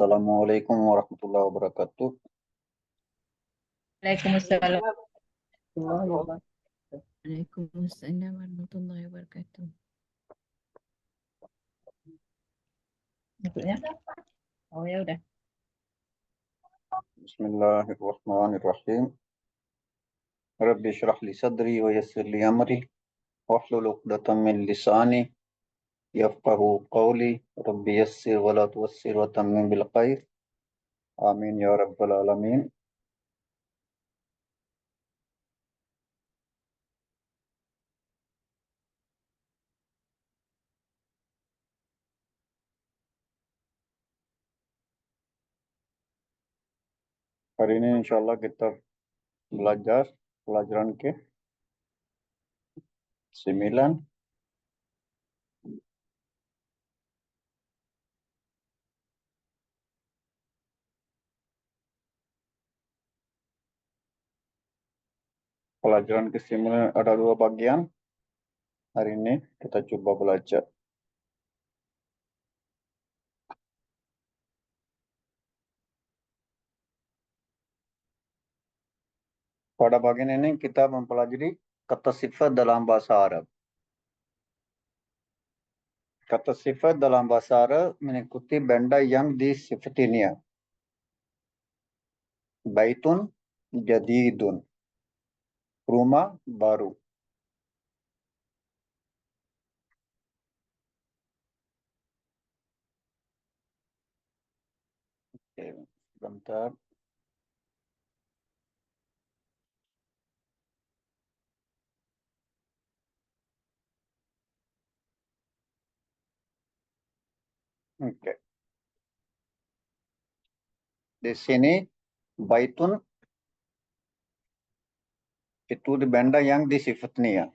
Assalamualaikum warahmatullahi wabarakatuh. Waalaikumsalam warahmatullahi wabarakatuh. Waalaikumsalam warahmatullahi wabarakatuh. Maksudnya? Oh ya udah. Bismillahirrahmanirrahim. Rabbi shrah li sadri wa yassir li amri wahlul 'uqdatam min lisani yafqahu qawli. Rabbi yassir wa la tuwassir wa tammim bil khair. Amin ya rabbal alamin. Hari ini insyaallah kita belajar pelajaran ke-9. Pelajaran ke-9 ada 2 bagian. Hari ini kita coba belajar. Pada bagian ini kita mempelajari kata sifat dalam bahasa Arab. Kata sifat dalam bahasa Arab mengikuti benda yang disifatinya. Baitun jadidun. Rumah baru. Oke, sebentar. Oke. Di sini baitun itu di benda yang disifatnya.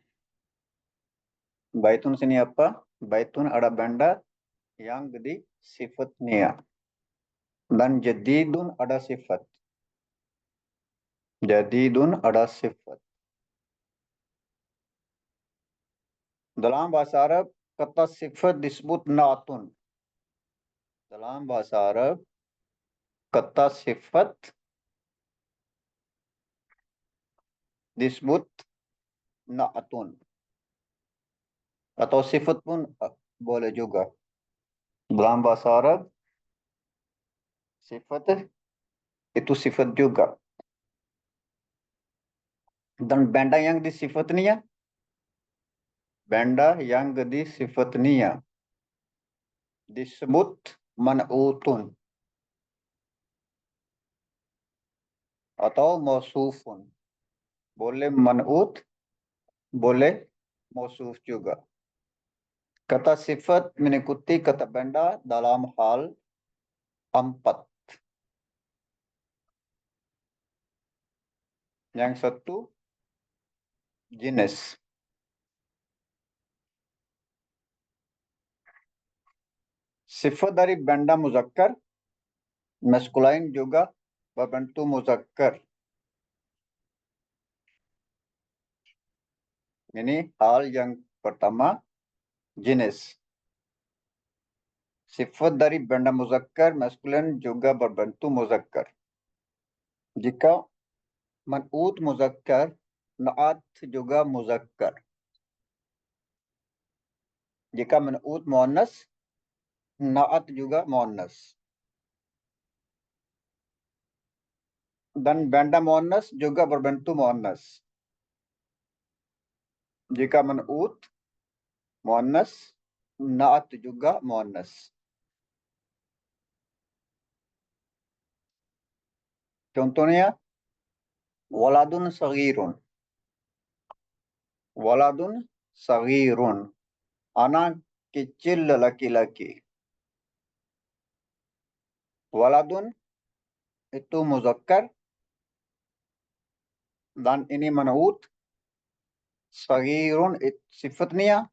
Baitun sini apa? Baitun ada benda yang disifatnya. Dan jadidun ada sifat. Jadidun ada sifat. Dalam bahasa Arab kata sifat disebut naatun. Dalam bahasa Arab kata sifat disebut naatun. Atau sifat pun boleh juga. Dalam bahasa Arab sifat itu sifat juga. Dan benda yang disifatnya, benda yang disifatnya disebut man'utun atau mausufun. Boleh man'ut, boleh mausuf juga. Kata sifat mengikuti kata benda dalam hal 4. Yang satu, jenis. Sifat dari benda muzakkar, maskulin juga berbentuk muzakkar. Ini hal yang pertama, jenis. Sifat dari benda muzakkar, maskulin juga berbentuk muzakkar. Jika man'ut muzakkar, na'at juga muzakkar. Jika man'ut muannas, na'at juga muannas. Dan benda muannas juga berbentuk muannas. Jika man'ut muannas, na'at juga muannas. Contohnya, waladun saghirun. Waladun saghirun. Anak kecil laki-laki. Waladun itu muzakkar dan ini man'ut. Saghirun sifatnya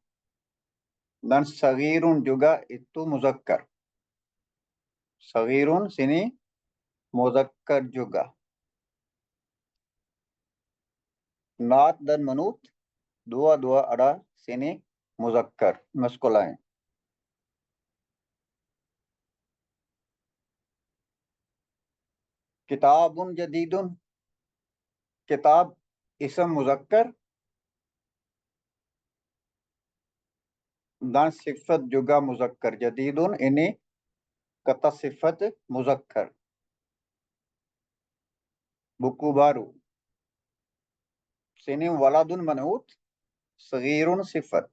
dan saghirun juga itu muzakkar. Saghirun sini muzakkar juga. Naat dan man'ut dua-dua ada sini muzakkar, maskulin. Kitabun jadidun, kitab ism muzakkar dan sifat juga muzakkar. Jadidun ini kata sifat muzakkar. Buku baru. Sini waladun man'ut, saghirun sifat.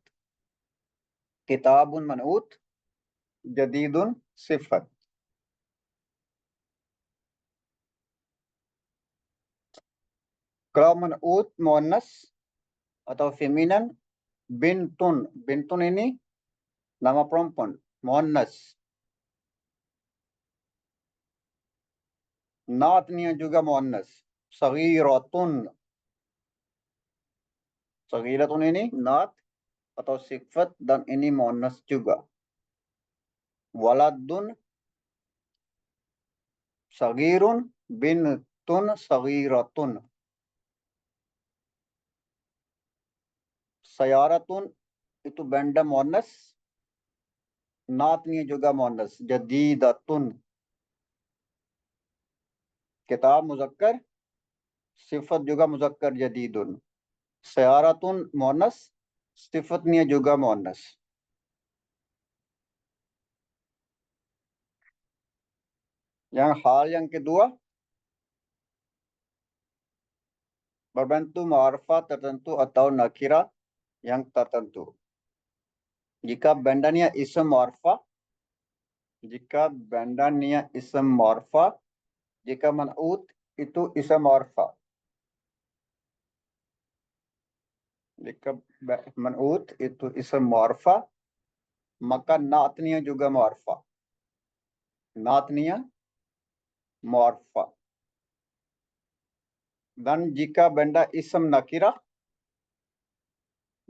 Kitabun man'ut, jadidun sifat. Kalau man'ut muannas atau feminin, bintun. Bintun ini nama perempuan, muannas. Naatnya juga muannas. Saghiratun. Saghiratun ini naat atau sifat dan ini muannas juga. Waladun saghirun, bintun saghiratun. Sayaratun itu benda muannas. Naatnya juga muannas. Jadidatun. Kitab muzakkar, sifat juga muzakkar jadidun. Sayaratun muannas, sifatnya juga muannas. Yang hal yang kedua, berbentuk ma'rifat tertentu atau nakira yang tertentu. Jika bendanya ism ma'rifah, jika man'ut itu ism ma'rifah. Jika man'ut itu ism ma'rifah, maka naatnya juga ma'rifah. Naatnya ma'rifah. Dan jika benda ism nakirah,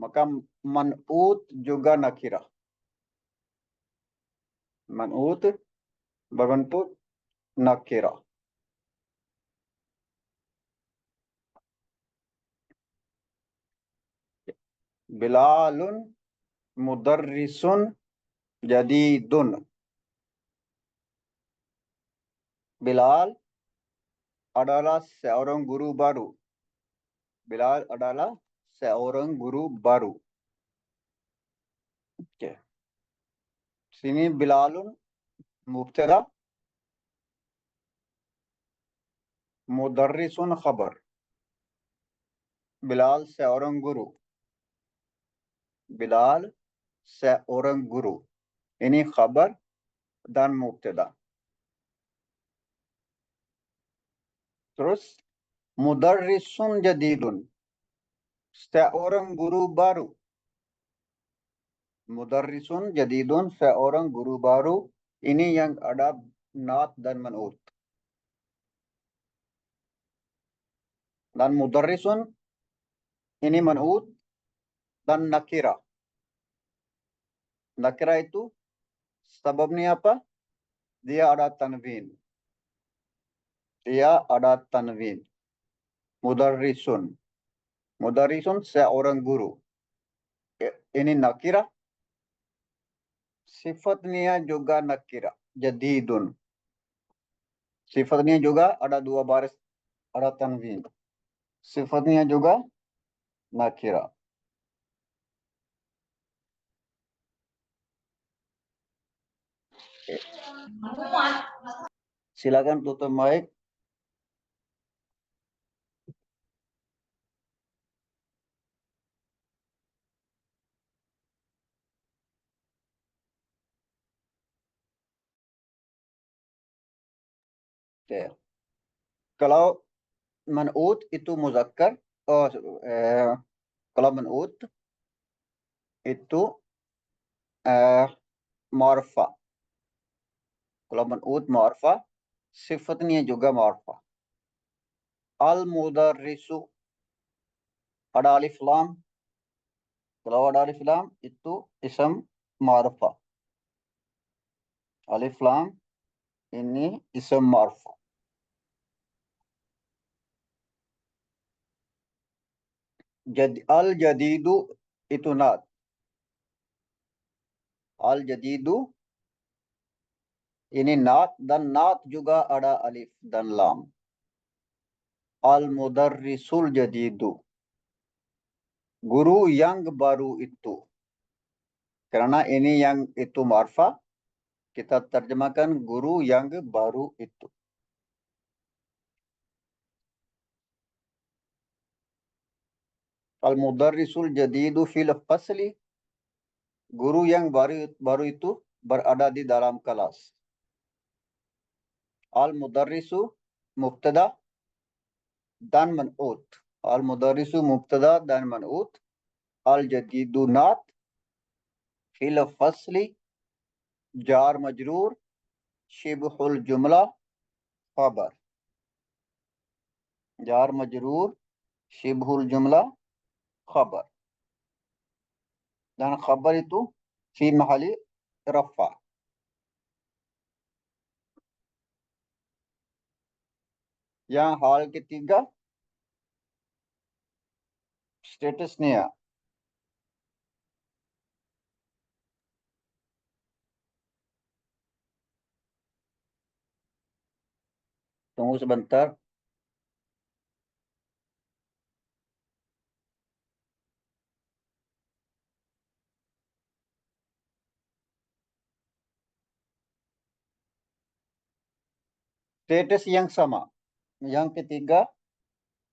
maka man'ut juga nakirah. Man'ut berbentuk nakirah. Bilalun mudarrisun jadidun. Bilal adalah seorang guru baru. Bilal adalah seorang guru baru. Okay. Sini Bilalun mubtada, mudarrisun khabar. Bilal seorang guru. Bilal seorang guru. Ini khabar dan mubtada. Terus mudarrisun jadidun. Seorang guru baru. Mudarrisun jadidun, seorang guru baru. Ini yang ada naat dan man'ut. Dan mudarrisun ini man'ut dan nakira. Nakira itu sebabnya apa? Dia ada tanwin. Dia ada tanwin. Mudarrisun. Mudarrisun seorang guru. Ini nakira. Sifatnya juga nakira. Jadidun. Sifatnya juga ada dua baris. Ada tanwin. Sifatnya juga nakira. Silakan tutup mic. Oke. Kalau man'ut itu muzakkar. Kalau man'ut itu ma'rifah. Kalau man'ut ma'rifah, sifatnya juga ma'rifah. Al-mudarrisu ada alif lam. Kalau ada alif lam itu ism ma'rifah. Alif lam ini ism ma'rifah. Al-jadidu itu naat. Al-jadidu ini naat dan naat juga ada alif dan lam. Al-mudarrisul jadidu. Guru yang baru itu. Karena ini yang itu marfa, kita terjemahkan guru yang baru itu. Al-mudarrisul jadidu fil fasli. Guru yang baru itu berada di dalam kelas. Al-mudarrisu mubtada dan man'ut. Al-mudarrisu mubtada dan man'ut. Al-jadidu naat. Fil fasli jar majrur. Shibhul jumlah khabar. Jar majrur shibhul jumlah khabar. Dan khabar itu fi mahali rafa. Yang hal ketiga statusnya. Tunggu sebentar. Status yang sama. Yang ketiga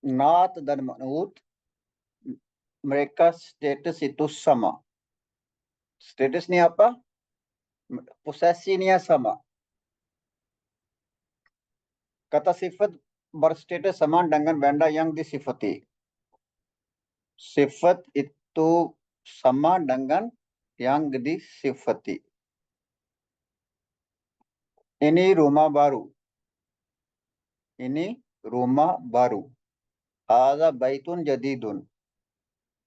naat dan man'ut. Mereka status itu sama. Statusnya apa? Posesinya sama. Kata sifat berstatus sama dengan benda yang disifati. Sifat itu sama dengan yang disifati. Ini rumah baru. Ini rumah baru. Hadza baitun jadidun.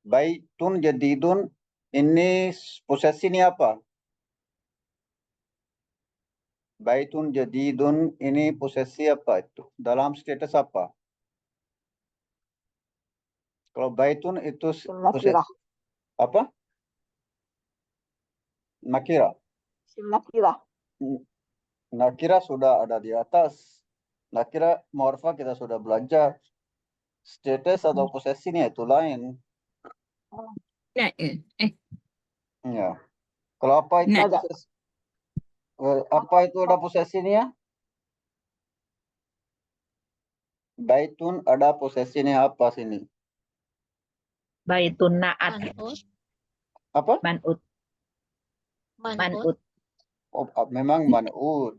Baitun jadidun ini posesinya apa? Baitun jadidun ini posesi apa itu? Dalam status apa? Kalau baitun itu posesi apa? Nakira. Nakira. Nakira sudah ada di atas. Nakira morfa kita sudah belajar. Status atau posesinya itu lain. Nah, Ya. Kalau apa itu Nah. posesi? Apa itu ada posesinya? Baitun ada posesinya apa sini? Baitun naat. Apa? Man'ut. Man'ut. Oh, memang man'ut.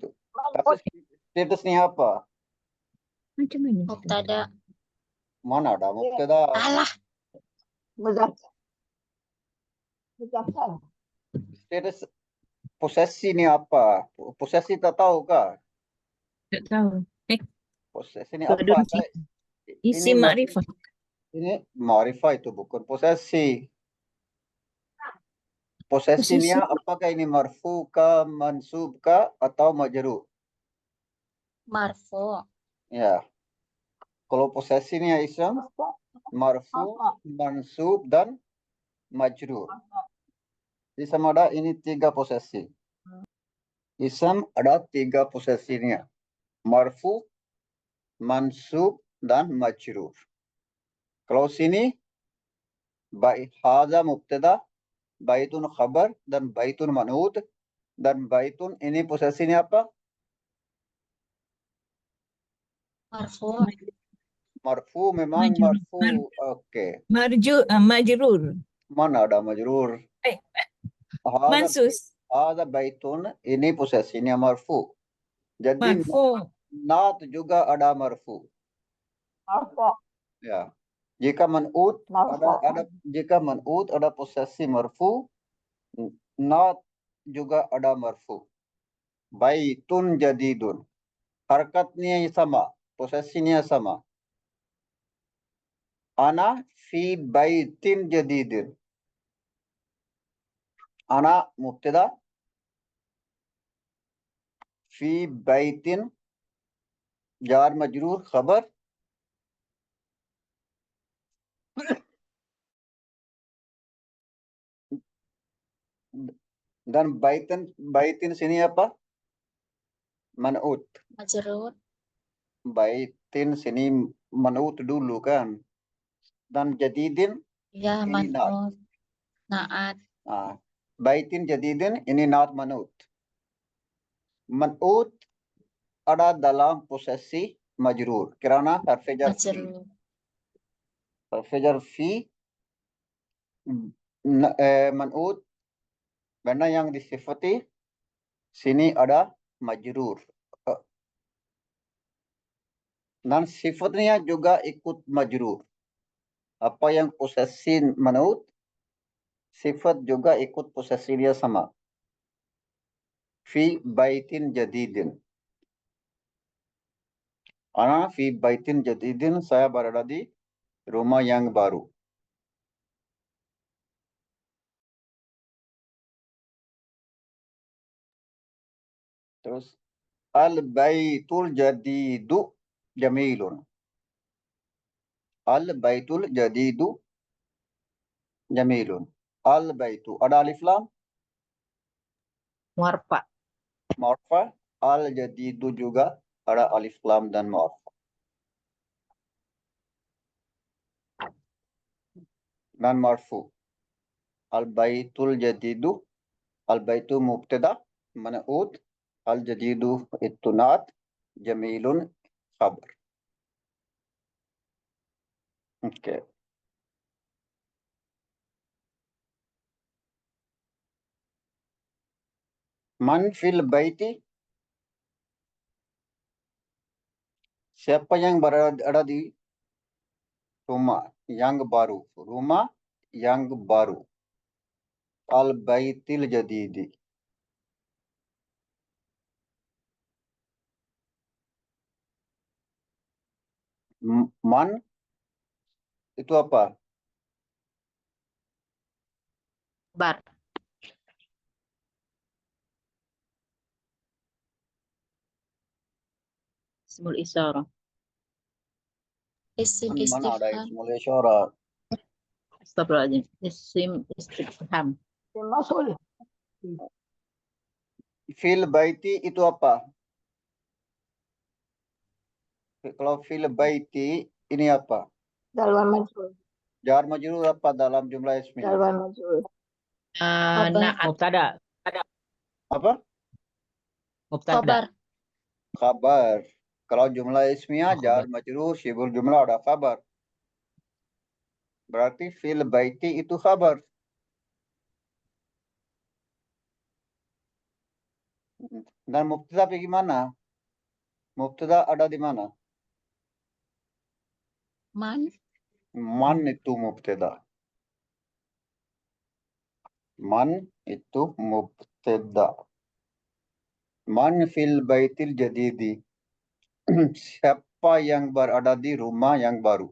Tapi statusnya apa? macam mana? Mubtada. Mana ada mubtada? Alah. Status posesi ini apa? Posesi tak tahu kah? Tak tahu. Posesi ini apa? Kedunci. Isi makrifat. Ini ma'rifah itu bukan posesi. Posesinya apakah ini marfu kah, mansub kah, atau majrur? Marfu. Ya. Kalau posesinya ism, marfu, mansub, dan majrur. Ism ada ini 3 posesi. Ism ada 3 posesinya. Marfu, mansub, dan majrur. Kalau sini, hadza mubtada, baitun khabar, dan baitun man'ut, dan baitun ini posesinya apa? Marfu. Marfu, memang marfu. Oke. Majrur. Mana ada majrur? Mansus. Ada baitun ini posesinya marfu. Jadi Marfu. naat juga ada marfu. Ya. Jika man'ut jika man'ut ada posesi marfu, naat juga ada marfu. Baitun jadidun. Harkatnya sama, posesinya sama. Ana fi baitin jadidin. Ana mubtada fi baitin jar majrur khabar dan baitin sini apa? Man'ut. Majrur. Baitin sini man'ut dulu kan. Dan jadidin Ya, ini naat. man'ut. Naat. Baitin jadidin ini naat man'ut. Man'ut ada dalam posisi majrur. Kerana harfi jar fi. Majrur. Harfi jar fi man'ut karena yang disifati sini ada majrur. Dan sifatnya juga ikut majrur. Apa yang posisi man'ut, sifat juga ikut posisinya sama. Fi baitin jadidin. Ana fi baitin jadidin, saya berada di rumah yang baru. Terus al baitul jadidu jamilun. Al baitul jadidu jamilun. Al baitu ada alif lam, Marfa. marfa. Al jadidu juga ada alif lam dan marfa. Dan marfu. Al baitul jadidu, al baitu mubtada man'ut, al jadidu itu naat, jamilun khabar. Oke. Man fil baiti, siapa yang berada di rumah yang baru. Rumah yang baru. Al baitil jadidi. Man itu apa? Bar. Ismul isyarah. Isim Mana ada istifham. ismul isyarat? Astagfirullahaladzim. Isim istifham. Masul. Fil baiti itu apa? Kalau fil baiti ini apa? Dalwan majrur. Jar majrur apa dalam jumlah ismi? Dalwan majrur. Khabar. Mubtada. Apa? Mubtada. Khabar. Khabar. Kalau jumlah ismiyah jar majrur syibul jumlah ada khabar. Berarti fil baiti itu khabar. Dan mubtada bagaimana? Mubtada ada di mana? Man. Man itu mubtada. Man itu mubtada. Man fil baitil jadidi. Siapa yang berada di rumah yang baru?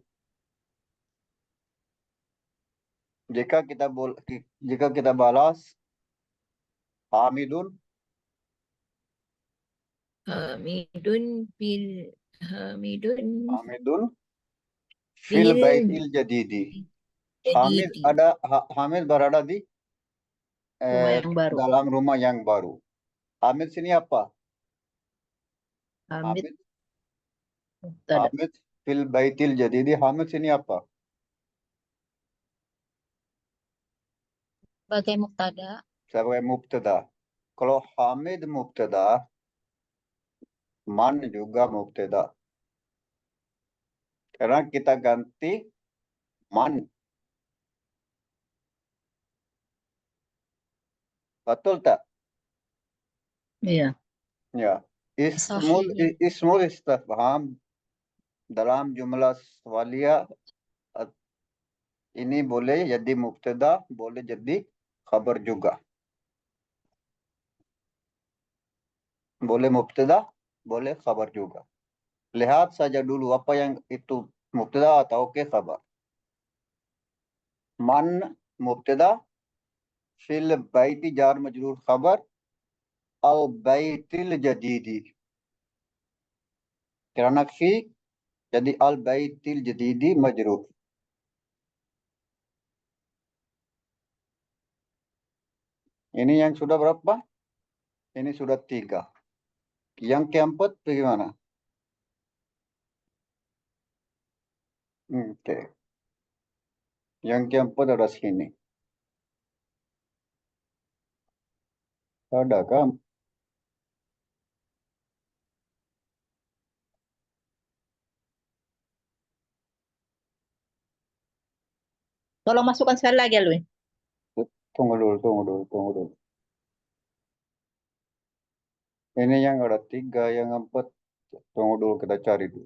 Jika kita balas Hamidun, Hamidun bil Hamidun Hamidun fil bil baitil jadidi. Hamid jadidi. ada Hamid berada di Rumah yang baru. dalam rumah yang baru. Hamid sini apa? Hamid Hamid mubtada. Hamid fil baitil jadidi. Hamid sini apa? Sebagai mubtada. Sebagai mubtada. Kalau Hamid mubtada, Man juga mubtada. Karena kita ganti Man. Betul tak? Iya. Ya. Ismul istifham dalam jumlah swaliyah ini boleh jadi mubtada, boleh jadi khabar juga. Boleh mubtada, boleh khabar juga. Lihat saja dulu apa yang itu mubtada atau ke khabar. Man mubtada, fil baiti jar majrur khabar, al baitil jadidi. Kerana fi jadi al baitil jadidi majrur. Ini yang sudah berapa? Ini sudah 3. Yang keempat bagaimana? Oke. Yang keempat ada sini. Ada kan? Tolong masukkan sekali lagi, Alwin. Tunggu dulu. Ini yang ada 3, yang 4. Tunggu dulu, kita cari dulu.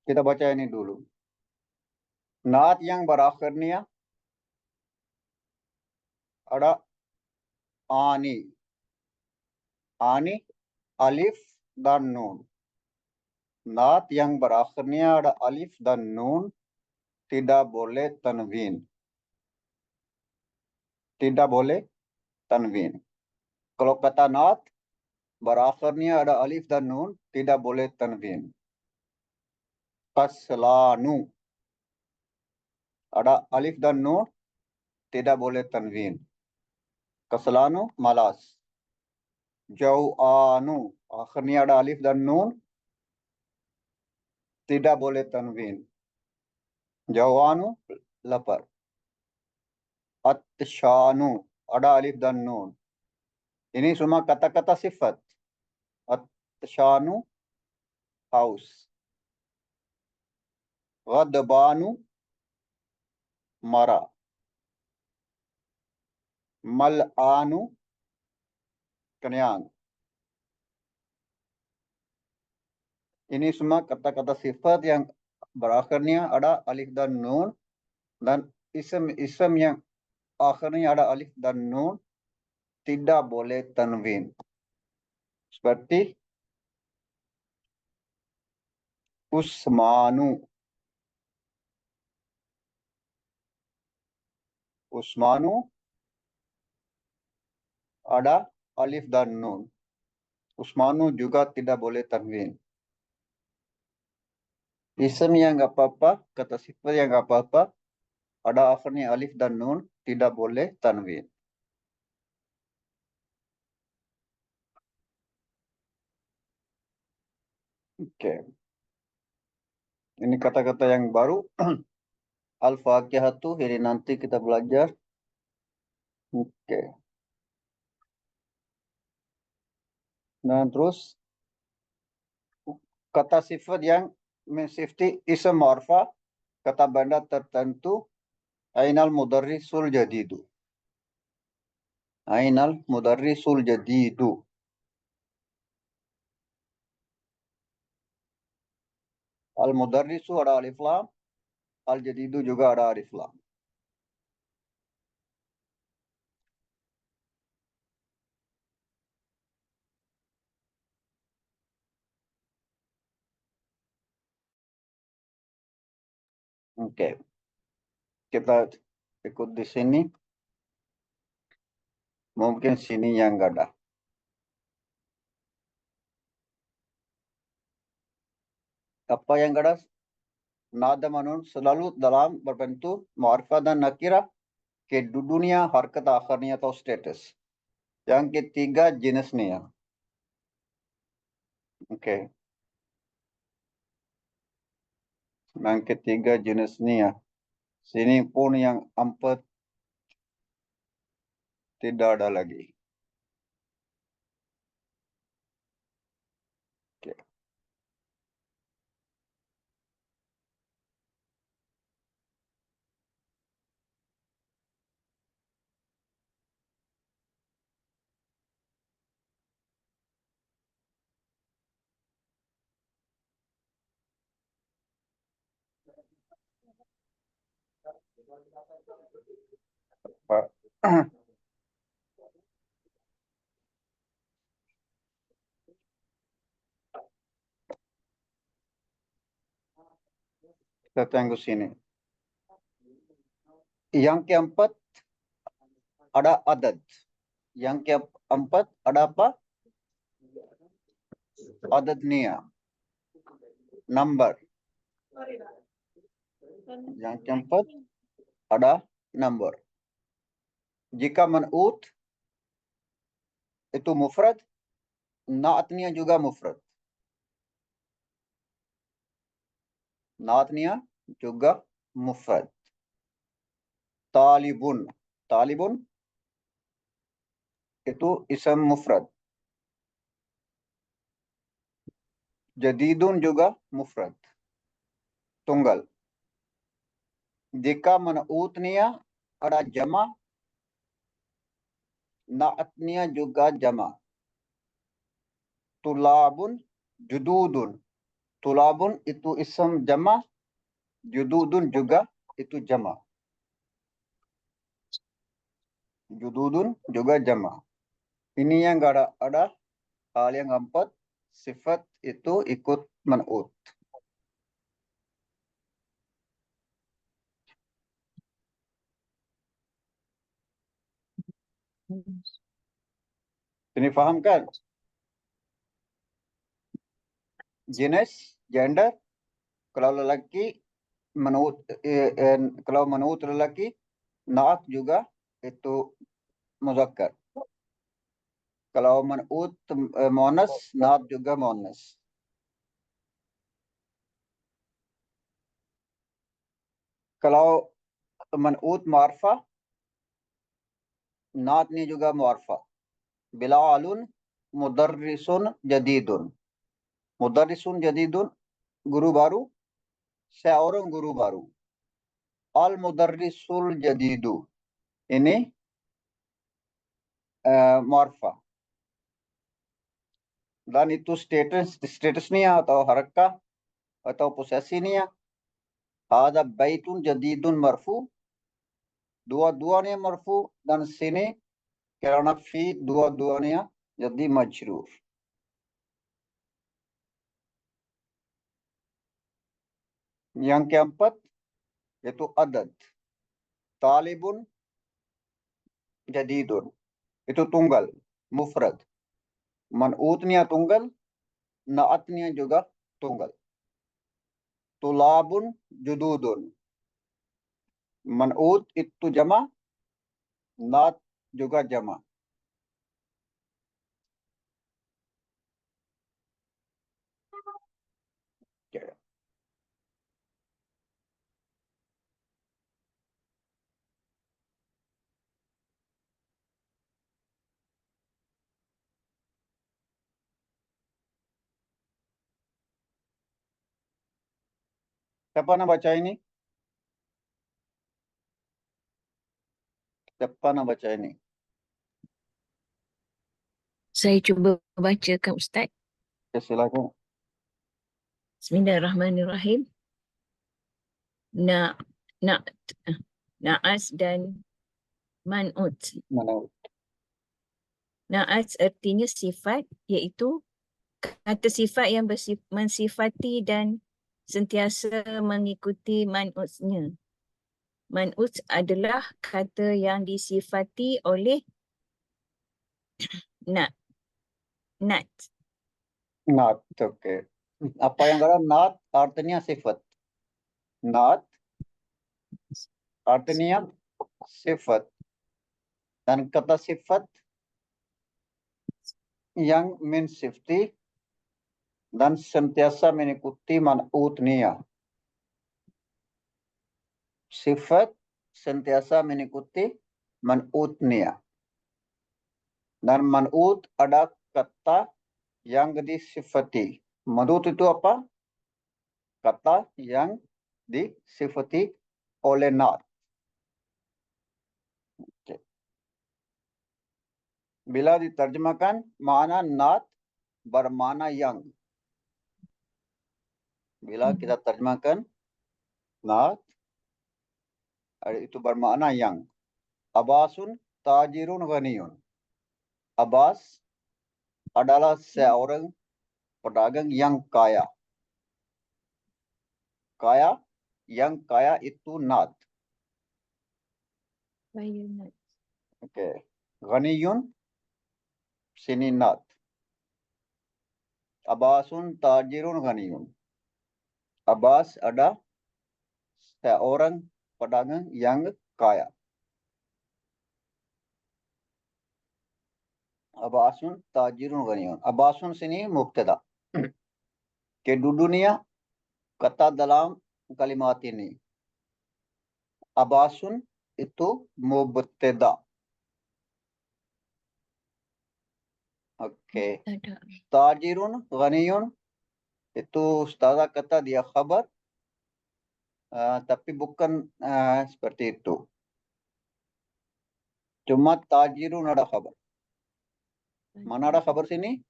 Kita baca ini dulu. Naat yang berakhir nia ada ani. Ani, alif, dan nun. Naat yang berakhirnya ada alif dan nun tidak boleh tanwin. Tidak boleh tanwin. Kalau kata naat berakhirnya ada alif dan nun tidak boleh tanwin. Kaslanu ada alif dan nun tidak boleh tanwin. Kaslanu malas. Jau'anu akhirnya ada alif dan nun tidak boleh tanwin. Jau'anu lapar. Atshanu ada alif dan nun. Ini semua kata-kata sifat. Atshanu haus. Ghadbanu marah. Mal'anu kenyang. Ini semua kata-kata sifat yang berakhirnya ada alif dan nun, dan isim yang akhirnya ada alif dan nun tidak boleh tanwin. Seperti Usmanu. Usmanu ada alif dan nun. Usmanu juga tidak boleh tanwin. Isim yang nggak apa-apa, kata sifat yang nggak apa-apa, ada akhirnya alif dan nun tidak boleh tanwin. Oke. Ini kata-kata yang baru. Al-Faqihatu, hari nanti kita belajar. Oke. Nah, terus kata sifat yang mensifati isim marfa, kata benda tertentu, ainal mudarrisul jadidu. Ainal mudarrisul jadidu. Al-mudarrisu ada alif lam, al-jadidu juga ada alif lam. Oke. Kita ikut di sini. Mungkin sini yang enggak ada. Apa yang enggak ada? Nada manun selalu dalam berbentuk ma'rifah dan nakirah ke dunia harkat akhirnya atau status. Yang ketiga jenisnya. Oke. Yang ketiga jenisnya. Sini pun yang 4 tidak ada lagi. Oke. Pak. Kita tunggu sini. Yang keempat ada adad. Yang keempat ada apa? Adadnya. Number. Yang keempat ada number. Jika man'ut itu mufrad, na'atnya juga mufrad. Naatnya juga mufrad. Talibun. Talibun itu ism mufrad. Jadidun juga mufrad. Tunggal. Jika man'utnya ada jama, naatnya juga jama. Tulabun, jududun. Tulabun itu ism jama, jududun juga itu jama. Jududun juga jama. Ini yang ada hal yang keempat, sifat itu ikut man'ut. Ini paham kan? Jenis, gender, kalau lelaki man'ut, kalau man'ut lelaki, naat juga itu muzakkar. Kalau man'ut muannas, naat juga muannas. Kalau man'ut ma'rifah, naatnya juga ma'rifah. Bilalun mudarrisun jadidun. Mudarrisun jadidun, guru baru, seorang guru baru. Al mudarrisul jadidu. Ini ma'rifah. Dan itu statusnya atau harakah atau posesinya. Ada baitun jadidun marfu. Dua-duanya marfu dan sini karena fi dua-duanya jadi majrur. Yang keempat yaitu adad. Talibun jadidun. Itu tunggal, mufrad. Man'utnya tunggal, naatnya juga tunggal. Tulabun jududun. Man'ut itu jama, naat juga jama. Okay. Siapa nak baca ini? Siapa nak baca ini? Saya cuba bacakan Ustaz. Ya, silakan. Bismillahirrahmanirrahim. Na, na, Naas dan man'ut. Man'ut. Naas artinya sifat, iaitu kata sifat yang mensifati dan sentiasa mengikuti man'utnya. Man'ut adalah kata yang disifati oleh nat. Naat, oke. Apa yang ada naat artinya sifat. Naat artinya sifat. Dan kata sifat yang mensifati dan sentiasa mengikuti man'utnya. Sifat sentiasa mengikuti man'utnya. Dan man'ut ada kata yang disifati. Man'ut itu apa? Kata yang disifati oleh naat. Okay. Bila diterjemahkan, makna naat bermakna yang. Bila kita terjemahkan, naat itu bermakna yang. Abasun tajirun ghaniyun. Abbas adalah seorang pedagang yang kaya. Kaya, yang kaya itu naat. Oke. Ghaniyun, sini naat. Abbasun tajirun ghaniyun. Abbas ada seorang pedagang yang kaya. Abbasun tajirun ghaniyun. Abbasun sini mubtada. Ke dunia kata dalam kalimat ini. Abasun itu mubtada. Oke. Ada. Tajirun, ghaniyun itu ustazah kata dia khabar, tapi bukan seperti itu. Cuma tajirun ada khabar. Mana ada khabar sini?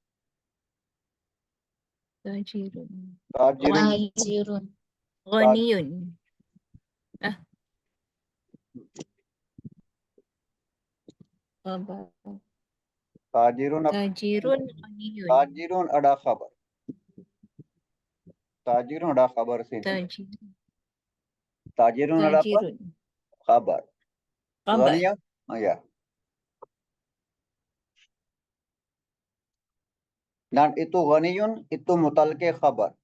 Tajirun. Tajirun. Wajirun. Ghaniyun. Khabar. Tajirun. Tajirun ghaniyun. Tajirun ada khabar. Tajirun ada khabar sini. Tajirun. Tajirun ada apa? Tajirun. Khabar. Khabar. Ghaniyun? Oh ya. Dan itu ghaniyun itu mutalke khabar.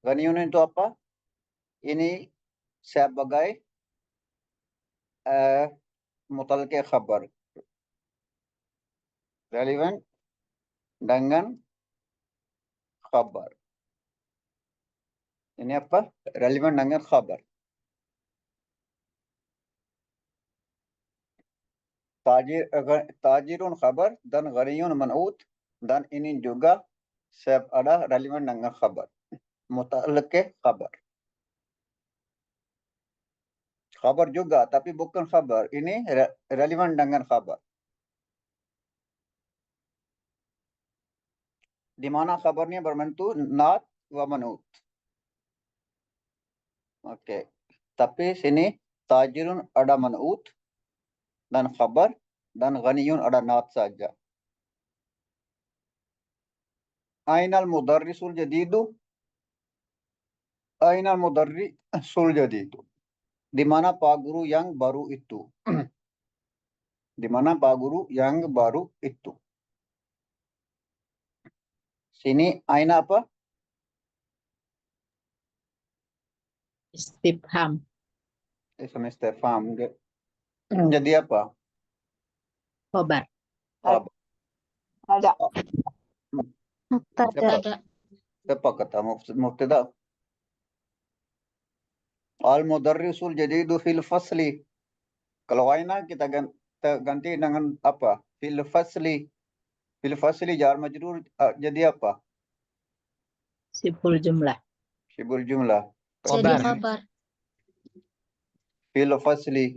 Ghaniyun itu apa? Ini sebagai mutalke khabar. Relevant dengan khabar. Ini apa? Relevant dengan khabar. Tajirun khabar dan ghaniyun man'ut, dan ini juga ada relevant dengan khabar. Mutalke khabar. Khabar juga, tapi bukan khabar. Ini relevant dengan khabar. Di mana khabarnya berbentuk nat wa man'ut. Oke. Tapi sini tajirun ada man'ut dan khabar, dan ghaniyun ada nat saja. Ainal mudarrisul jadidu. Ainal mudarrisul jadidu. Di mana Pak Guru yang baru itu? Di mana Pak Guru yang baru itu? Sini aina apa? Istifham. Semester paham. Jadi apa? Khobar. Apa? Ada. Siapa? Siapa kata mubtada? Al mudarrisul jadidu fil fasli. Kalau aina kita ganti dengan apa? Fil fasli. Fil fasli jar majrur jadi apa? Siful jumlah. Sibul jumlah. Jadi khabar. Fil fasli.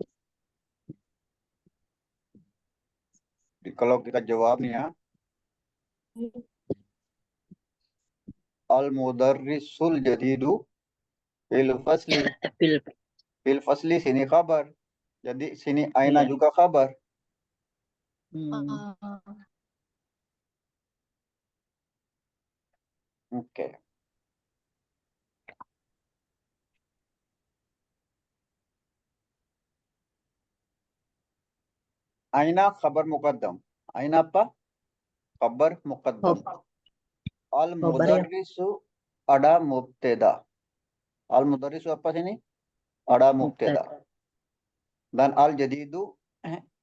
Kalau kita jawabnya al mudarrisul jadidu fil fasli. Fil fasli sini khabar. Jadi sini aina Iya. juga khabar. Oke. Aina khabar muqaddam. Aina apa? Khabar muqaddam. Al mudarrisu ada mubtada. Al mudarrisu apa sini? Ada mubtada. Dan al jadidu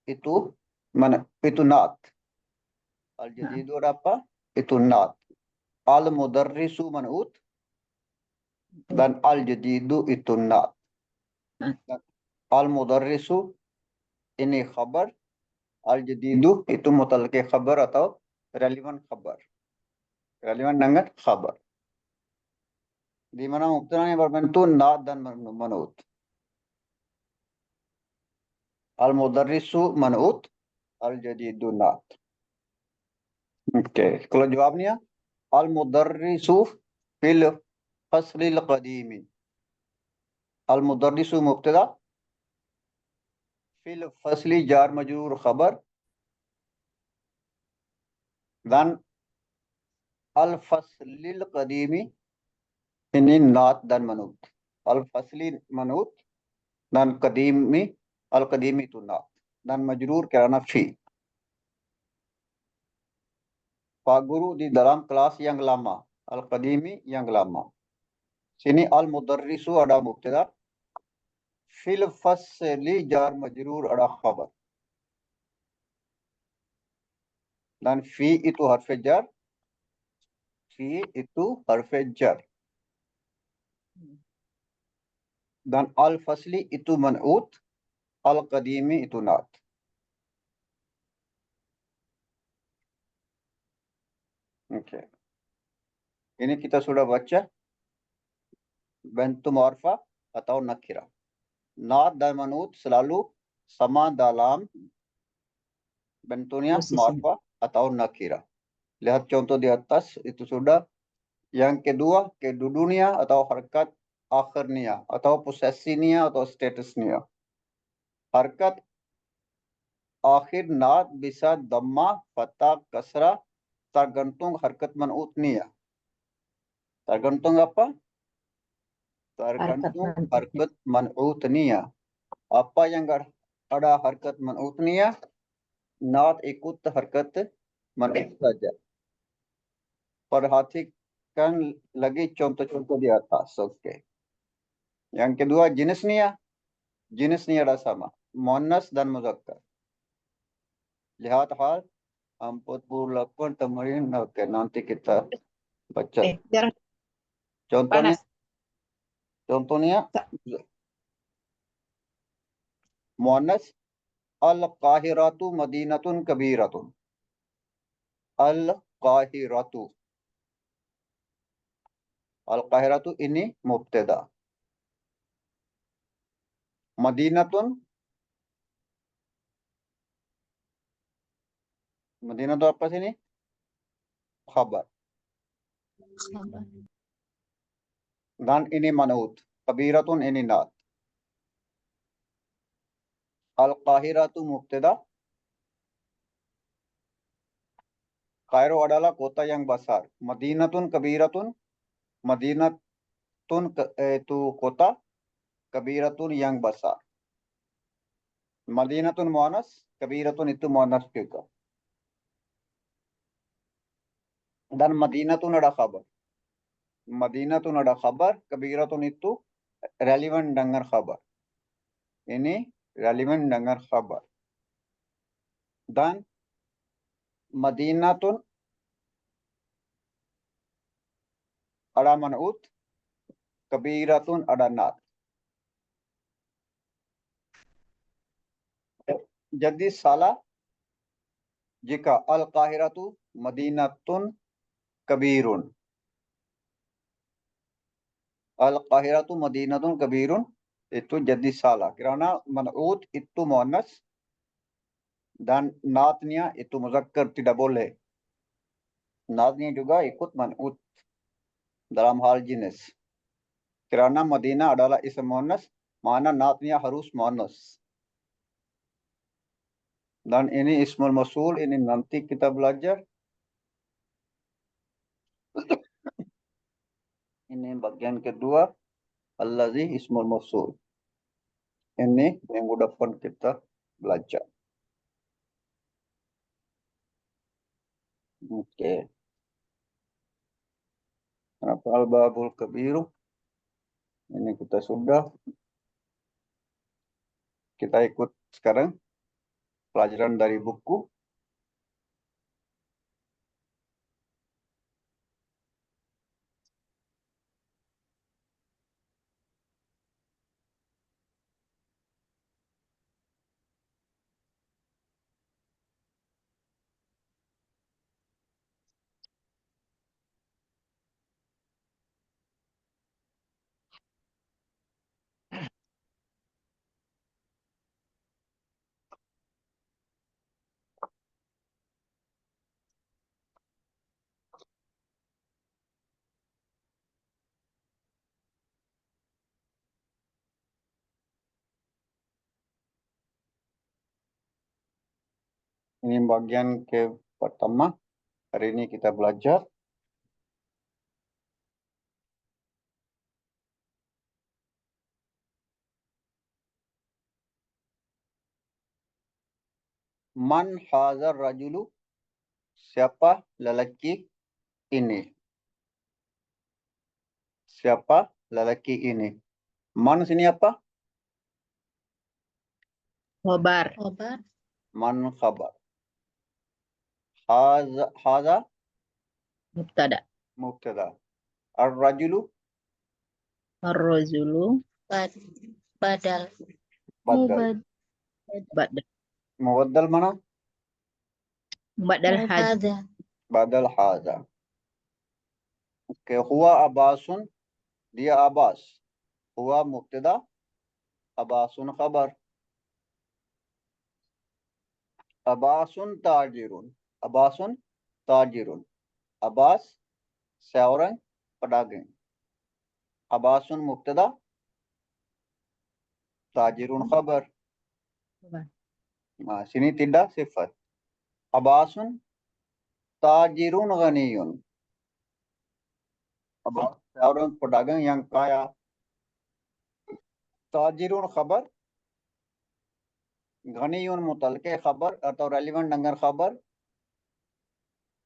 itu mana? Itu nat. Al jadidu ada apa? Itu nat. Al mudarrisu man'ut dan al jadidu itu nat. Al mudarrisu ini khabar, al jadidu itu mutalaqi khabar atau relevant khabar. Relevant dengan khabar. Di mana mubtadanya berbentuk nat dan man'ut. Al mudarrisu man'ut, al jadidu nat. Oke, kalau jawabnya al mudarrisu fil faslil qadimi. Al mudarrisu mubtada, fil fasli jar majrur khabar, dan al faslil qadimi ini nat dan manut. Al fasli manut dan qadimi, al qadimi itu nat dan majrur karena fi. Pak Guru di dalam kelas yang lama, al qadimi yang lama. Sini al mudarrisu ada mubtada, fil fasli jar majrur ada khabar. Dan fi itu harf jar. Fi itu harf jar. Dan al-fasli itu man'ut, al-qadimi itu naat. Oke. Ini kita sudah baca bentuk ma'rifah atau nakira. Naat dan man'ut selalu sama dalam bentuknya Posisinya. ma'rifah atau nakira. Lihat contoh di atas itu sudah. Yang kedua, kedudunya atau harkat akhirnya atau posesinya atau statusnya. Harkat akhir naat bisa dhamma, fathah, kasrah, tergantung harkat man'utnya. Tergantung apa? Tergantung harkat man'utnya. Apa yang ada harkat man'utnya, naat ikut harkat man'ut saja. Perhatikan lagi contoh-contoh di atas. Oke. Yang kedua, jenisnya. Jenisnya ada sama. Muannas dan muzakkar. Lihat hal 48 tamarin. Oke, nanti kita baca. Biar Contohnya, panas. contohnya muannas al-qahiratu madinatun kabiratun. Al-qahiratu. Al-qahiratu ini mubtada. Madinatun. Madinatun apa sini? Khabar. Khabar. Dan ini man'ut. Kabiratun ini naat. Al-qahiratu mubtada. Kairo adalah kota yang besar. Madinatun kabiratun. Madinatun itu kota. Kabiratun yang besar. Madinatun muannas. Kabiratun itu muannas juga. Dan Madinatun ada khabar. Madinatun ada khabar. Kabiratun itu relevant dengan khabar. Ini relevant dengan khabar. Dan Madinatun ada man'ut. Kabiratun ada naat. Jadi salah jika al-qahiratu madinatun kabirun. Al-qahiratu madinatun kabirun itu jadi salah. Karena man'ut itu muannas dan naatnya itu muzakkar tidak boleh. Naatnya juga ikut man'ut dalam hal jenis. Karena Madinah adalah isim muannas, mana naatnya harus muannas. Dan ini ismul mausul, ini nanti kita belajar. Ini bagian kedua, allazi ismul mausul. Ini minggu depan kita belajar. Oke. Kenapa al-babul kabiru? Ini kita sudah. Kita ikut sekarang pelajaran dari buku. Ini bagian ke pertama. Hari ini kita belajar. Man hazar rajulu. Siapa lelaki ini? Siapa lelaki ini? Man sini apa? Khobar. Khabar. Man khabar. Haza Mubtada. mubtada. Ar-rajulu Ar-rajulu Badal. Badal. Badal. Mubaddal mana? Badal had. Hada. Badal haza. Oke, huwa abasun, dia abas. Huwa mubtada, abasun khabar. Abasun tajirun. Abasun tajirun. Abbas seorang pedagang. Abasun mubtada, tajirun khabar. Nah, sini tidak sifat. Abasun tajirun ghaniyun. Abbas seorang pedagang yang kaya. Tajirun khabar, ghaniyun mutalke khabar atau relevant dengan khabar.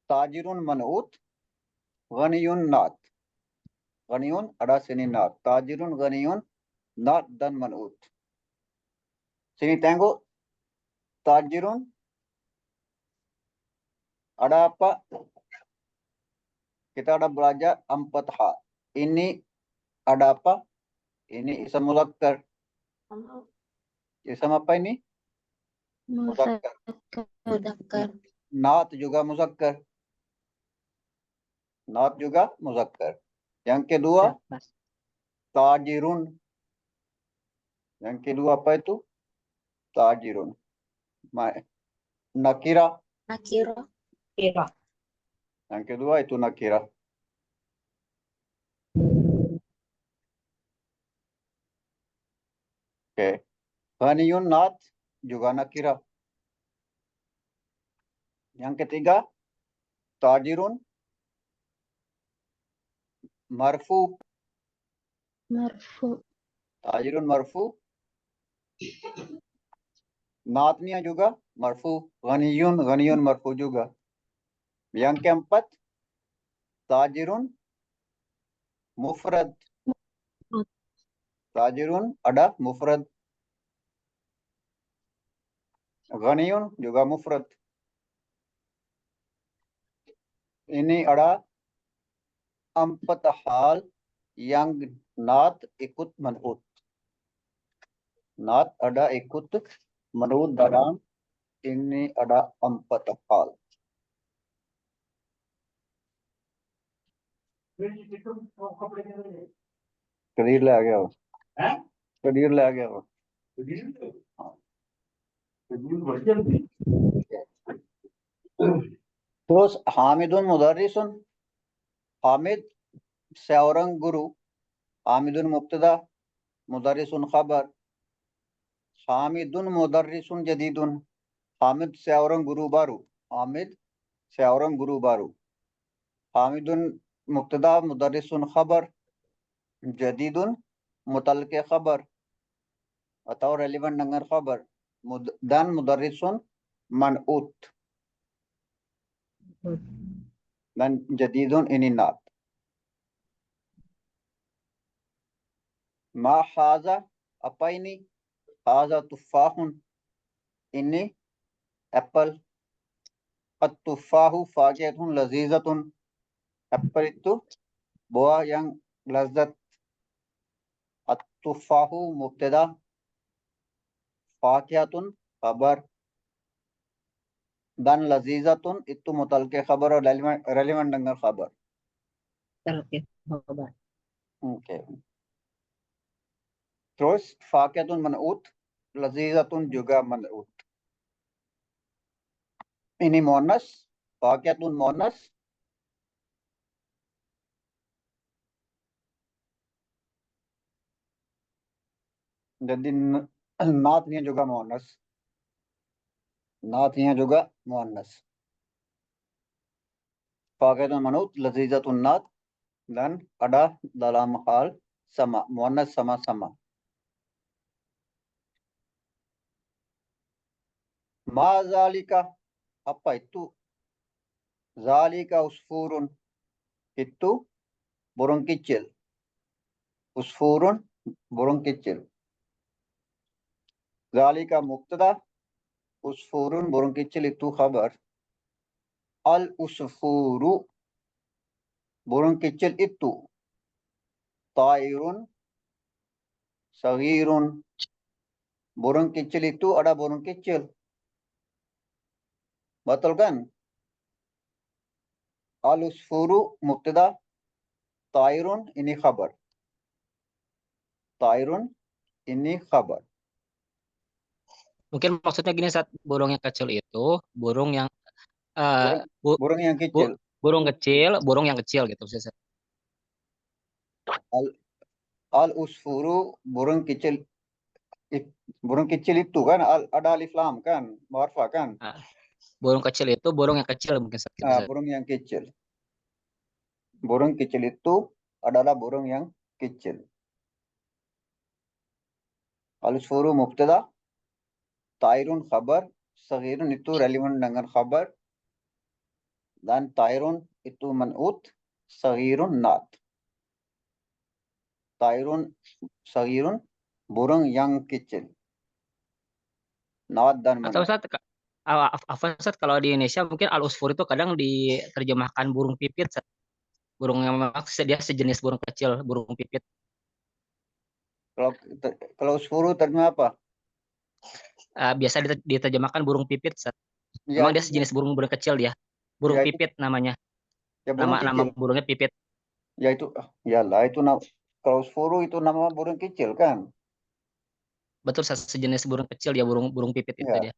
Tajirun man'ut, ghaniyun naat. Ghaniyun ada sini naat. Tajirun ghaniyun naat dan man'ut. Sini tengok. Tajirun ada apa? Kita ada belajar 4 hal. Ini ada apa? Ini isam muzakkar. Isam apa ini? Muzakkar. Mudakkar. Naat juga muzakkar. Naat juga muzakkar. Yang kedua, tajirun. Yang kedua apa itu? Tajirun. Nakira. Nakiro. Kira. Yang kedua itu nakira. Oke. Ghaniyun naat juga nakira. Yang ketiga, tajirun marfu. Marfu. Tajirun marfu. Naatnya juga marfu. Ghaniyun marfu juga. Yang keempat, tajirun mufrad. Tajirun ada mufrad. Ghaniyun juga mufrad. Ini ada 4 hal yang naat ikut man'ut. Naat ada ikut man'ut dalam ini ada 4 hal. Clear ले आ गया हो? Clear ले आ गया हो? Terus Hamidun mudarrisun. Hamid seorang guru. Hamidun mubtada, mudarrisun khabar. Hamidun mudarrisun jadidun. Hamid seorang guru baru. Hamid seorang guru baru. Hamidun mubtada, mudarrisun khabar. Jadidun mutalke khabar atau relevant dengan khabar. Dan mudarrisun man'ut. Dan jadidun ini naat. Ma haza, apa ini? Haza tufahun. Ini apple. At-tufahu fakihatun lazizatun. Apple itu buah yang lazat. At-tufahu mubtada, fakihatun khabar, dan lazizatun itu mutalke khabar atau relevant dengan khabar. Oke. Terus fakihatun man'ut, lazizatun juga man'ut. Ini muannas, fakihatun muannas. Jadi naatnya juga muannas. Naatnya juga muannas. Fakihatun man'ut, lazizatun naat, dan ada dalam hal sama, muannas sama-sama. Ma zalika, apa itu? Zalika usfurun, itu burung kecil. Usfurun, burung kecil. Zalika mubtada, usfurun burung kecil itu khabar. Al usfuru, burung kecil itu. Tairun, Saghirun. Burung kecil itu ada burung kecil. Betul kan? Al-usfuru mubtada, tairun ini khabar. Tairun ini khabar. Mungkin maksudnya gini, saat burung yang kecil itu burung yang Burung yang kecil. burung yang kecil gitu. Al-usfuru burung kecil. Burung kecil itu kan ada alif lam kan, marfa kan. Burung kecil itu burung yang kecil mungkin saat gitu. Burung yang kecil. Burung kecil itu adalah burung yang kecil. Al-usfuru mubtada, tairun khabar, saghirun itu relevan dengan khabar, dan tairun itu man'ut, saghirun nat. Tairun, saghirun burung yang kecil. Nat dan Atau man'ut. Ustaz, kalau di Indonesia mungkin al-usfur itu kadang diterjemahkan burung pipit, Ustaz. Burung yang memang dia sejenis burung kecil, burung pipit. Kalau usfuru terjemah apa? Biasa diterjemahkan burung pipit, Ustaz. Ya, Memang dia sejenis burung kecil dia. Burung Ya, itu- pipit namanya. ya burung Nama kecil. burungnya pipit. Ya itu, itu kalau usfuru itu nama burung kecil kan? Betul, Ustaz, sejenis burung kecil ya, burung pipit itu Ya. dia.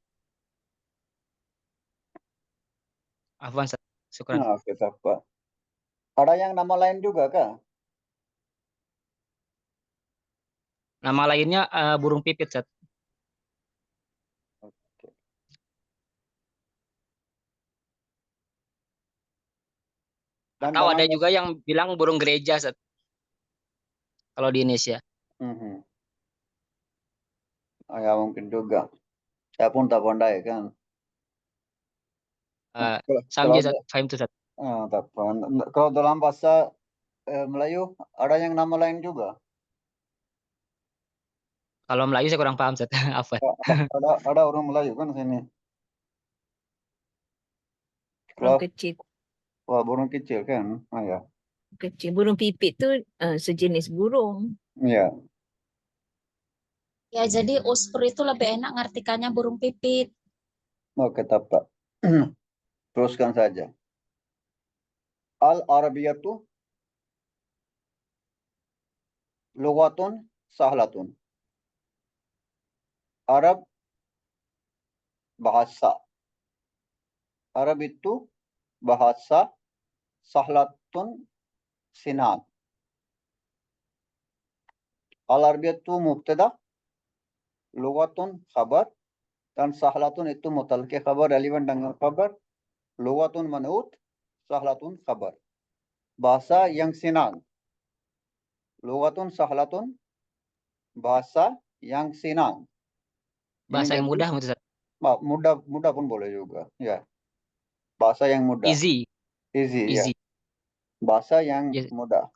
Afwan, Ustaz. Syukran. Nah, kita Pak. Ada yang nama lain juga kah? Nama lainnya burung pipit, Ustaz. Dan Atau ada dalam juga yang bilang burung gereja, Ustaz. Kalau di Indonesia. Mhm. Ya mungkin juga. Saya pun tak pandai kan. Samja, Ustaz. Fahim tuh, Ustaz. Tak pandai. Kalau dalam bahasa Melayu ada yang nama lain juga. Kalau Melayu saya kurang paham, Ustaz. Apa? Ada orang Melayu kan sini. Burung Kalau kecil. burung kecil kan. Ya. Kecil. Burung pipit tu sejenis burung. Ya. Ya, jadi usfur itu lebih enak ngartikannya burung pipit. Oke, Pak. Teruskan saja. Al-Arabiyatu lughatun sahlatun. Arab bahasa. Arab itu bahasa, sahlatun sinan. Al-Arabiyatu mubtada, lughatun khabar, dan sahlatun itu mutalaqi khabar, relevan dengan khabar. Lughatun man'ut, sahlatun khabar. Bahasa yang sinan. Lughatun sahlatun, bahasa yang sinan. Bahasa yang mudah, Ustaz. Mudah pun boleh juga. Ya. Bahasa yang mudah. Easy. Ya. Bahasa yang Yes. mudah.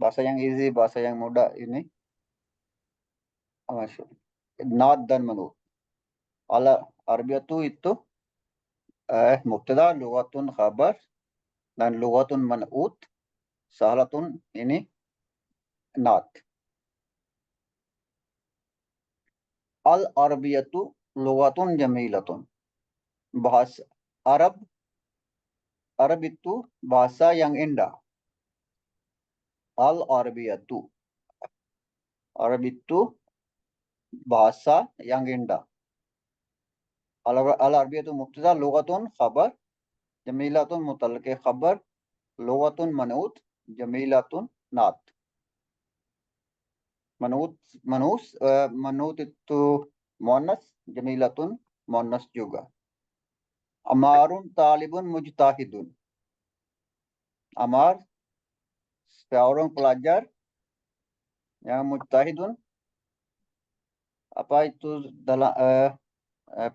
Bahasa yang easy, bahasa yang mudah ini. Not dan man'ut. Al-Arabiyatu itu mubtada, lughatun khabar, dan lughatun man'ut, sahlatun ini not. Al-Arabiyatu lughatun jamilatun. Bahasa Arab itu bahasa yang indah. Al-Arabiyatu. Arab itu bahasa yang indah. Al-Arabiyatu mubtada, lughatun khabar, jamilatun mutalaqi khabar, lughatun man'ut, jamilatun not. Manut itu muannas, jamilatun muannas juga. Amarun talibun mujtahidun. Amar seorang pelajar yang mujtahidun. Apa itu dalam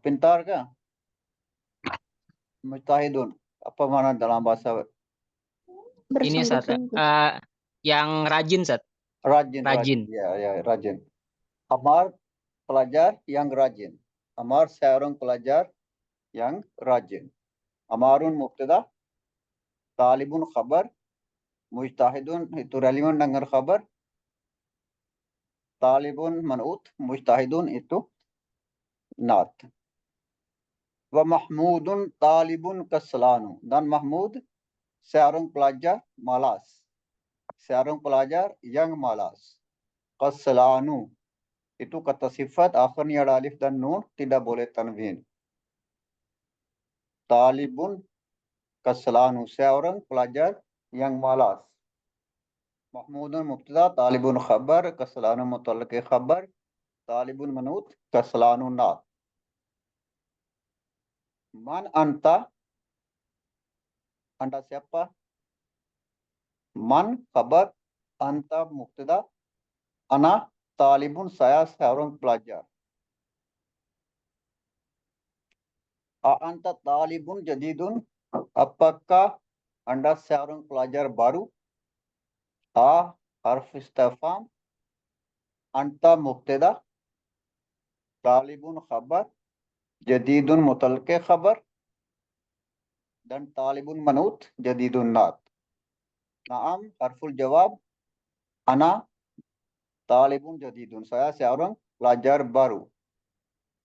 pintar kah? Mujtahidun. Apa mana dalam bahasa? Ini, Ustaz. Yang rajin, Ustaz. Rajin. Ya, rajin. Amar pelajar yang rajin. Amar seorang pelajar yang rajin. Amarun mubtada, talibun khabar, mujtahidun itu relevan dengan khabar. talibun man'ut, mujtahidun itu naat. Wa mahmudun talibun kaslanu. Dan Mahmud seorang pelajar malas. Seorang pelajar yang malas. Kaslanu itu kata sifat akhirnya ada alif dan nun, tidak boleh tanwin. Talibun kaslanu seorang pelajar yang malas. Mahmudun mubtada, talibun khabar, kaslanu mutallaq khabar, talibun manut, kaslanu naat. Man anta, anda siapa? Man khabar, anta mubtada, ana talibun saya seorang pelajar. A anta talibun jadidun, apakah anda seorang pelajar baru? A harf istifham, anta mubtada, talibun khabar, jadidun mutallaq khabar, dan talibun manut jadidun naat. Naam harful jawab, ana talibun jadidun, saya seorang pelajar baru.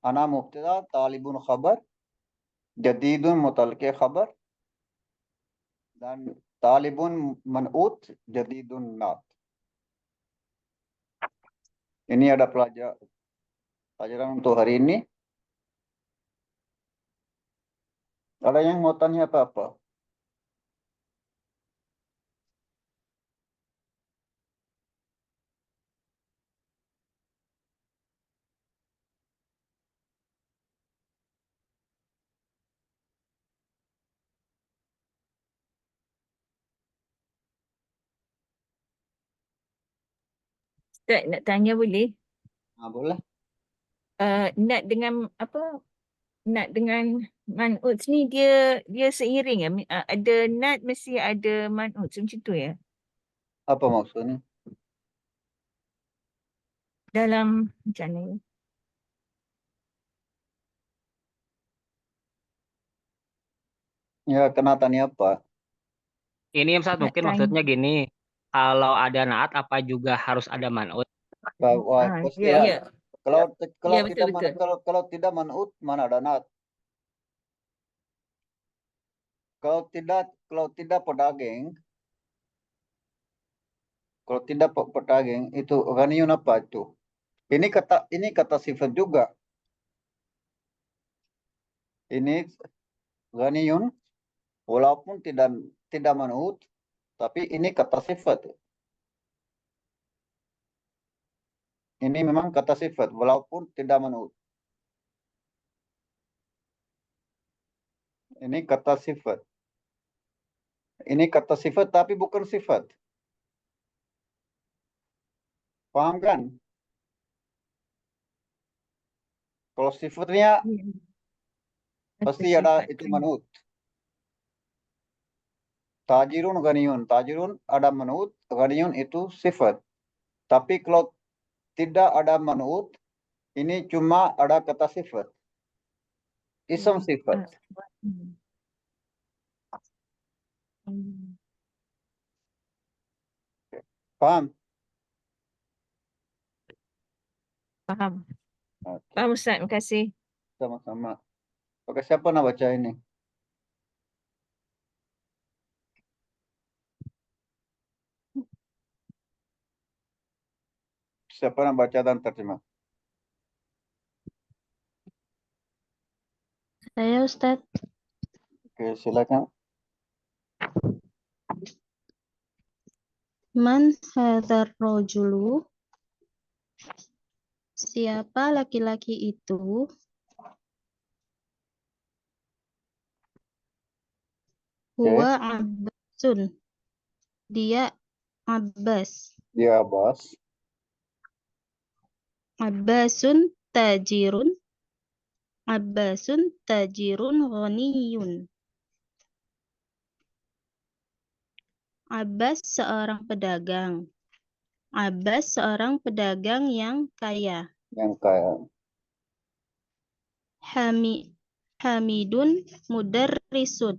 Ana mubtada, talibun khabar, jadidun mutallaq khabar, dan talibun man'ut jadidun naat. Ini ada pelajaran untuk hari ini. Ada yang mau tanya apa-apa? Ustaz nak tanya boleh? Nah, boleh. Nak dengan apa? Nak dengan man'ut ni dia seiring ya? Ada nat mesti ada man'ut macam tu ya? Apa maksudnya? Dalam macam ni. Ya, kena tanya apa? Ini Ustaz Nak mungkin tanya. maksudnya gini, kalau ada naat apa juga harus ada man'ut? Wah, pasti Ya, lah. ya. Kalau Ya, betul, betul. kalau tidak man'ut, mana ada naat? Kalau tidak pedaging, itu ghaniyun apa itu? Ini kata sifat juga. Ini ghaniyun walaupun tidak man'ut, tapi ini kata sifat. Ini memang kata sifat walaupun tidak man'ut. Ini kata sifat. Ini kata sifat tapi bukan sifat. Paham kan? Kalau sifatnya Ya. pasti Kata ada sifat itu kan. man'ut. Tajirun ghaniyun. Tajirun ada man'ut, ghaniyun itu sifat. Tapi kalau tidak ada man'ut, ini cuma ada kata sifat. Ism sifat. Hmm. Hmm. Paham? Faham. Oke, Faham Ustaz, terima kasih. sama-sama. Oke, siapa nak baca ini? Siapa nak baca dan terjemah? Saya Ustadz. Oke, silakan. Man hadzal rajulu? Siapa laki-laki itu? Huwa Abbasun. Dia Abbas. Dia Abbas. Abbasun tajirun. Abbasun tajirun ghaniyun. Abbas seorang pedagang. Abbas seorang pedagang yang kaya. Yang kaya. Hamidun mudarrisun.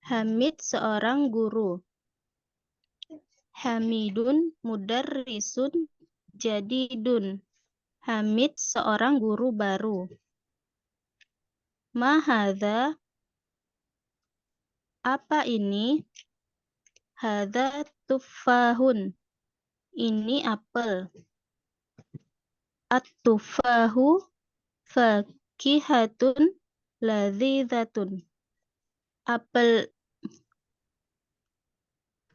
Hamid seorang guru. Hamidun mudarrisun jadidun. Hamid seorang guru baru. Ma hadza, apa ini? Hadza tufahun. Ini apel. At-tufahu fakihatun ladzidzatun. Apel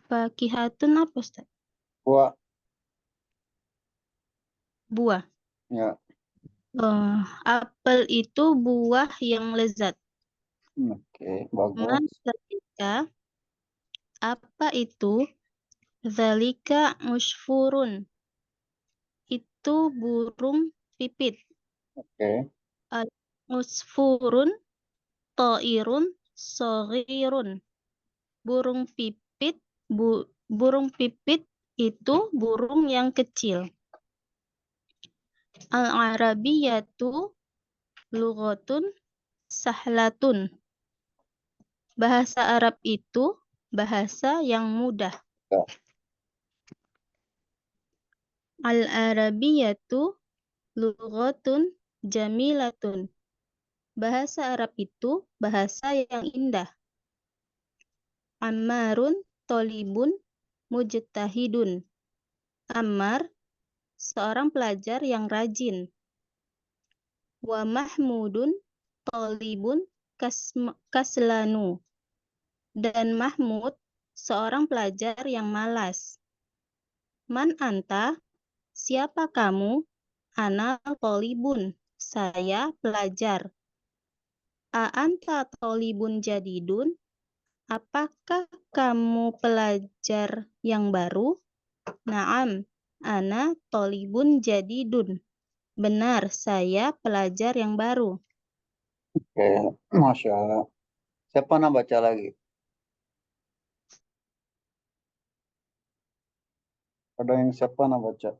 fakihatun apa, Ustaz? Buah. Buah. Ya. Apel itu buah yang lezat. Oke, bagus. Mazalika, apa itu? Zalika musfurun. Itu burung pipit. Oke. Musfurun ta'irun shaghirun. Burung pipit itu burung yang kecil. Al-Arabiyatu lughatun sahlatun. Bahasa Arab itu bahasa yang mudah. Ya. Al-Arabiyatu lughatun jamilatun. Bahasa Arab itu bahasa yang indah. Ammarun tolibun mujtahidun. Ammar seorang pelajar yang rajin. Wa Mahmudun tolibun kaslanu. Dan Mahmud seorang pelajar yang malas. Man anta, siapa kamu? Ana tolibun, saya pelajar. A anta tolibun jadidun, apakah kamu pelajar yang baru? Naam, ana tolibun jadidun. Benar, saya pelajar yang baru. Oke, Masya Allah. Siapa nak baca lagi? Ada yang siapa nak baca?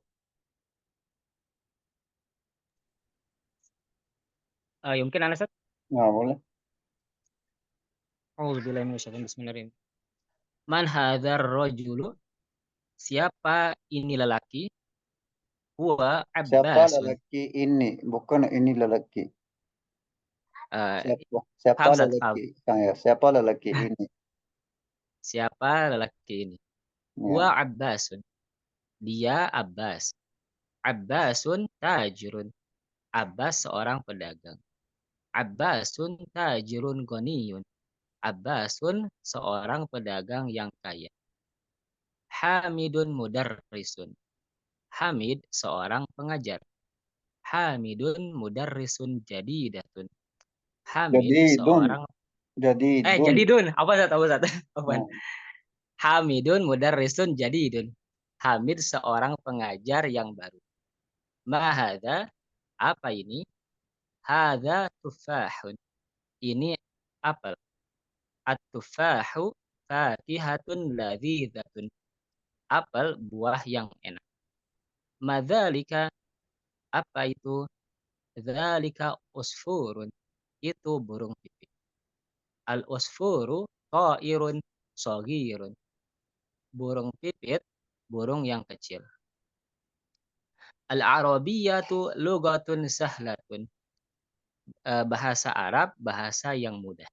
Mungkin Anda Ustaz. Nggak boleh. Auzubillahi minasyaitonir rajim. Bismillahirrahmanirrahim. Man hadzar rajulu? Siapa ini lelaki? Huwa Siapa Abbasun. lelaki ini? Bukan ini lelaki. Eh, Siapa paham Ustaz, paham. lelaki? Siapa lelaki ini? Siapa lelaki ini? Ya. Huwa Abbasun. Dia Abbas. Abbasun tajirun. Abbas seorang pedagang. Abbasun tajirun ghaniyun. Abbasun seorang pedagang yang kaya. Hamidun mudarrisun. Hamid seorang pengajar. Hamidun mudarrisun jadidatun. Hamid seorang jadidun. Apa Ustaz? Apaan? Ya. Hamidun mudarrisun jadidun. Hamid seorang pengajar yang baru. Ma hadza? Apa ini? Hadza tufahun. Ini apel. At-tufahu fakihatun ladzidzatun. Apel buah yang enak. Madzalika, apa itu? Dzalika usfurun. Itu burung pipit. Al-usfuru ta'irun shaghirun. Burung pipit, burung yang kecil. Al-Arabiyatu lughatun sahlatun. Bahasa Arab, bahasa yang mudah.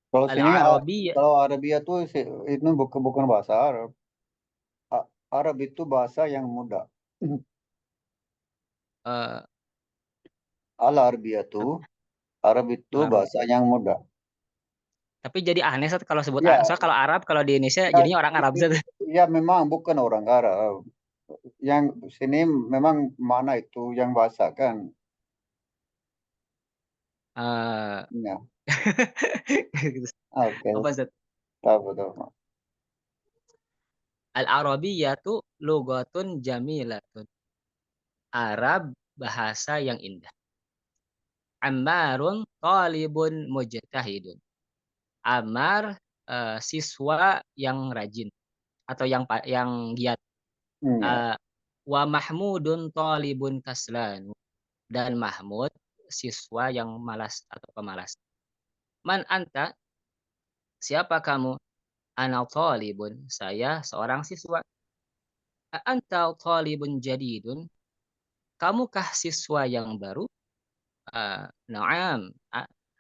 Kalau sini Al-Arabiyah, kalau Arabia tuh itu bukan bahasa Arab. Arab itu bahasa yang mudah. Al-Arabia tuh Arab itu Arab. bahasa yang mudah. Tapi jadi aneh Ustaz, kalau sebut Ya. soal kalau Arab, kalau di Indonesia Ya, jadinya orang Arab Ustaz. Ya memang bukan orang Arab. Yang sini memang mana itu yang bahasa kan? Ya. Oke. Apa Ustaz? Tahu. Al-Arabiyatu lughatun jamilatun. Arab bahasa yang indah. Ammarun talibun mujtahidun. Ammar siswa yang rajin atau yang giat. Ya. Wa Mahmudun talibun kaslan. Dan Mahmud siswa yang malas atau pemalas. Man anta? Siapa kamu? Ana talibun. Saya seorang siswa. Anta talibun jadidun. Kamukah siswa yang baru? Na'am.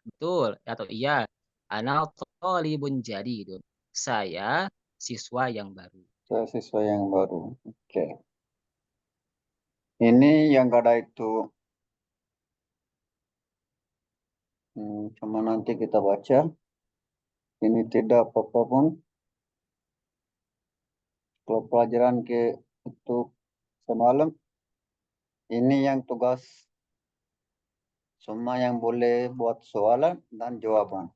Betul atau iya. Ana talibun jadidun. Saya siswa yang baru. Saya siswa yang baru. Oke. Ini yang ada itu. Cuma nanti kita baca. Ini tidak apa-apa pun. Kalau pelajaran ke itu semalam. Ini yang tugas. Semua yang boleh buat soalan dan jawaban.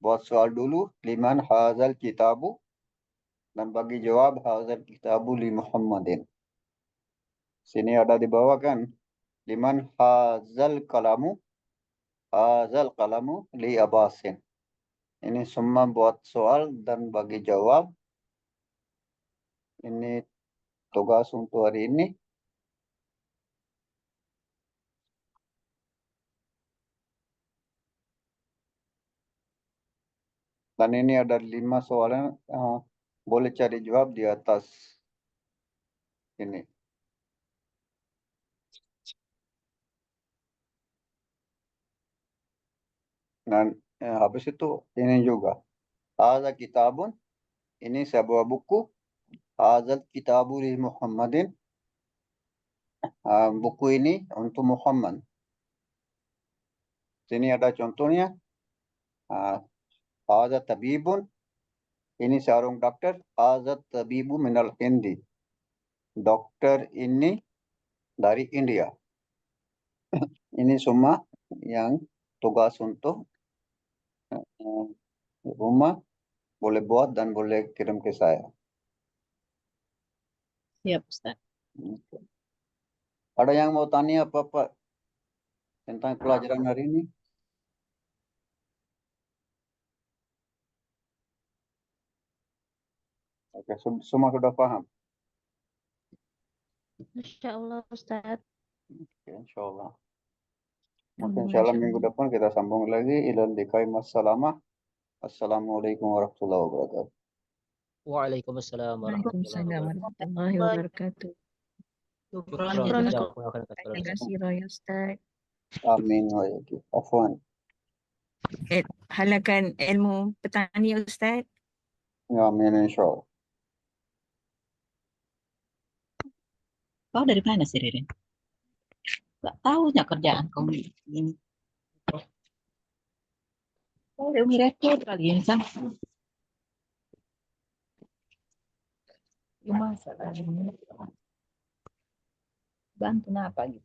Buat soal dulu. Liman hazal kitabu. Dan bagi jawab hazal kitabu li Muhammadin. Sini ada di bawah kan. Liman hazal kalamu. Hazal kalamu li Abbasin. Ini semua buat soal dan bagi jawab. Ini tugas untuk hari ini. Dan ini ada 5 soalan. Boleh cari jawab di atas ini. Dan habis itu ini juga. Hadza kitabun. Ini sebuah buku. Hadzal kitabu li Muhammadin. Buku ini untuk Muhammad. Sini ada contohnya. Hadza tabibun. Ini seorang dokter. Hadza tabibu minal Hindi. Dokter ini dari India. Ini semua yang tugas untuk rumah. Boleh buat dan boleh kirim ke saya. Siap, Ustaz. Ada yang mau tanya apa-apa tentang pelajaran hari ini? Oke, semua sudah paham? Masya Allah, Ustaz. Oke, insya Allah. Mungkin insya Allah minggu depan kita sambung lagi. Ilal liqai massalamah. Assalamualaikum warahmatullahi wabarakatuh. Waalaikumsalam warahmatullahi Waalaikumsalam wabarakatuh. warahmatullahi wabarakatuh. Syukran Syukran. jazakumullah khairan Terima katsiran. kasih Roy Ustaz. Amin wa iyyakum. Afwan. Halakan ilmu petani Ustaz. Amin insya Allah. Kau dari mana sih, Ririn? Gak tahu nggak kerjaan kau ini. Kau udah Umi rekrut kali ini, Sam. Cuma salah ini. Bantu apa gitu.